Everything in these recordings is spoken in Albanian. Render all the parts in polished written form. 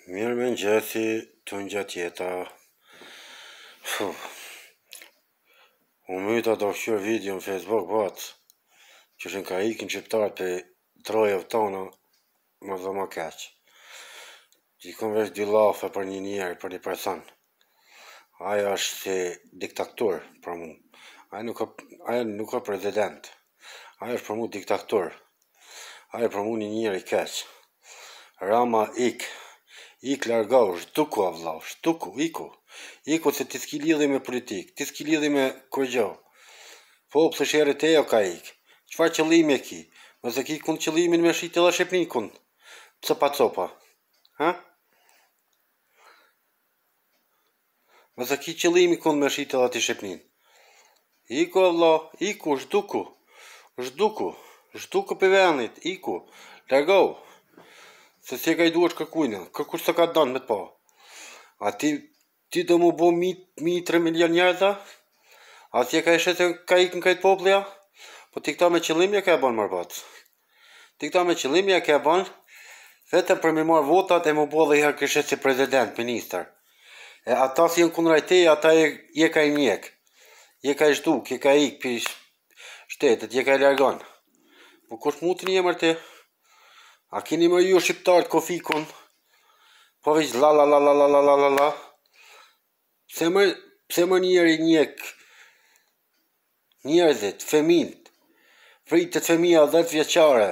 Mirë me ngjesi të ngjat jeta. Unë myta do shqyr video në Facebook bat që shën ka ikin qiptarët për trojëve tona më dhe më keq. Që i kom vesh dy lafe për një njerë, për një person. Aja është si diktator për mu. Aja nuk ka prezident. Aja është për mu diktator. Aja për mu një njerë i keq. Rama ik largohu, shtuku a vlau, shtuku, iku se ti s'ki lidhi me politik, ti s'ki lidhi me kërgjo. Po, pëse shere tejo ka ik, qfar qëllimi e ki, mëse ki kun qëllimin me shite dhe Shqipnikun, pëse pa copa, ha? Mëse ki qëllimi kun me shite dhe ti Shqipnin. Iku a vlau, iku, shtuku për venit, iku, largohu. Se si e ka i duash kërkujna, kërkush të ka danë me të pa. A ti do mu bo mi 3 milion njerëza? A si e ka i shetë ka ikën kajtë poplja? Po ti këta me qëllimja ka e banë mërbat. Ti këta me qëllimja ka e banë, vetëm për me marë votat e mu bo dhe i herë këshet si prezident, minister. E ata si jenë kunrajteja, ata je ka i mjek. Je ka i shduk, je ka i ik për shtetet, je ka i largon. Po kush mu të një mërë ti? A keni më ju shqiptarët kofikun? Po veç la. Pse më njeri njek njerëzit, femint, fritet femija 10 vjeqare,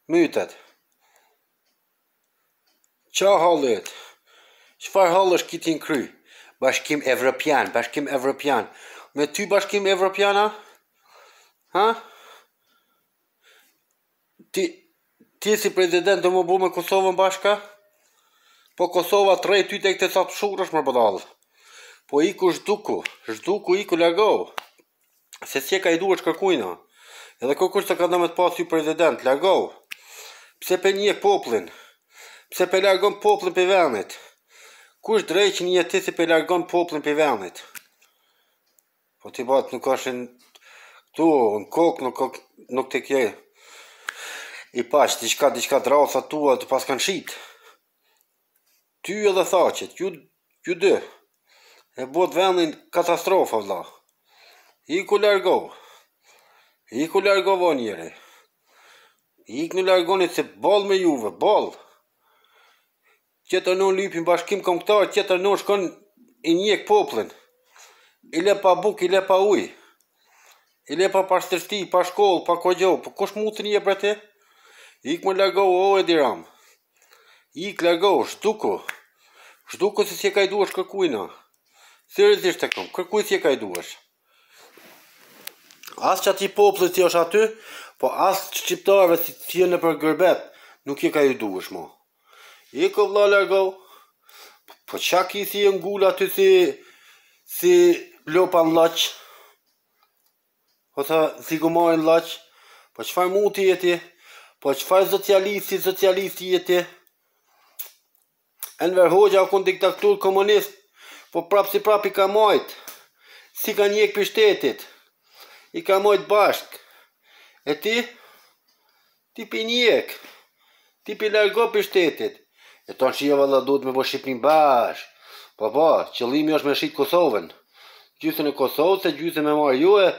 mytet. Qa hallet? Qfar hallesh kitin kry? Bashkim Evropian. Me ty bashkim Evropiana? Ha? Ti si prezident do më bu me Kosovën bashka? Po Kosova të rej ty të këtë sa të shurësh më bëdalë. Po iku iku largohu. Se si e ka i duash kërkujna. Edhe kërkush të ka da me të pas ju prezident, largohu. Pse pe njek poplin? Pse pe largon poplin për venit? Kush drej që një ti si pe largon poplin për venit? Po ti bat nuk ashin tu, në kokë nuk të kje. I pash, diçka të rasa tua të pas kanë shit. Ty edhe thaqet, ju dy. E bot vendin katastrofa vla. Iku largohu njeri. Ik në largonit se bol me juve, bol. Qetër non lypin bashkim kombëtar, qetër non shkon i njek poplin. I le pa buk, i le pa uj. I le pa pashtërti, pa shkoll, pa kogjo. Po kush mu të një bre ti? Ik më largohu, o Edi Ram. Ik largohu, shtuku se si e ka i duash kërkujna. Seriozisht e kom, kërkuj si e ka i duash. As që ati poplit si është aty, po as shqiptarve si e në për gërbet, nuk e ka i duash mo. Ik o vla largohu. Po qa ki si e ngull aty si lopa në laq? Po tha si gumarin laq? Po qfar mu ti jeti? Po qfar socialisti jeti? Enver Hoxha kun diktatur komunist, po prap i ka majt. Si ka njek për shtetit. I ka majt bashk. E ti? Ti pi njek. Ti pi largo për shtetit. E tonë që jo valla duhet me bo Shqipnin bashk. Po, qëllimi është me shqit Kosovën. Gjysën e Kosovës, se gjysën me marë ju e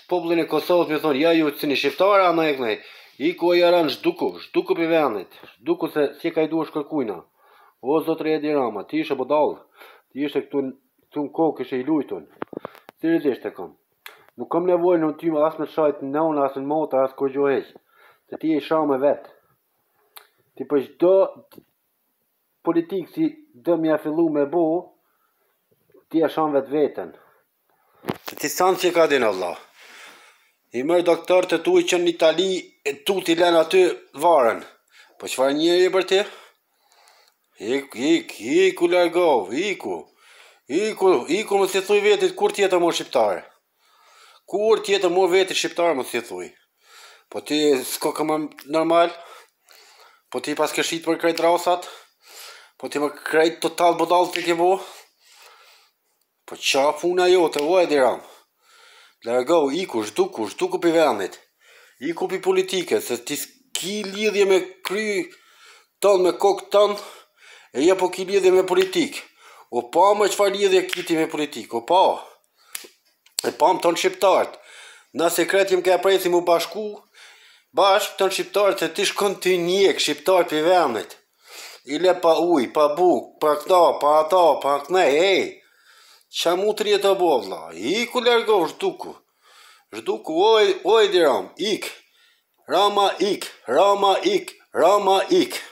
popullin e Kosovës me thonë, ja ju të një shqiptare, ana e kënej. Iku e jaran shduku për venit. Shduku se si ka i duash kërkujna. O, zotre Edi Rama, ti ishe bodal. Ti ishe këtu në kokë, ishe i lujtun. Seriozisht e kom. Nuk kom nevojë në ty as me shajt në nëuna, as në mota, as kur gjo heq. Se ti e isha me vetë. Ti për çdo politikë si do mja fillu me bo, ti e shan vetë vetën. Se ti sanë që ka din Allah. I mërë doktorët e tu i qënë në Itali e tu t'i len aty varen. Po qëfar njëri e për ti? Iku largohu, iku më si thuj vetit kur tjetër më shqiptare. Kur tjetër më vetit shqiptare më si thuj. Po ti s'ko këmë normal? Po ti pas këshit për krejt rasat? Po ti më krejt total bodal të ke bo? Po qa puna jote, o Edi Ram? Largohu, iku për venit. Iku për politike, se ti s'ki lidhje me kry tonë, me kokë tonë, E ja po ki lidhje me politikë. O pa më çfarë lidhje kiti me politikë, o pa. E pa më tonë shqiptarët. Na sekret jem ka presim u bashku, bashkë tonë shqiptarët se ti shkon të njek shqiptarët për vendit. I le pa uj, pa buk, pa këta, pa ata, pa këne, ej. Qa mu të rjetë abo, vla? Iku lërgoh, zhduku. Zhduku, oj di ram, ik. Rama ik, Rama ik, Rama ik.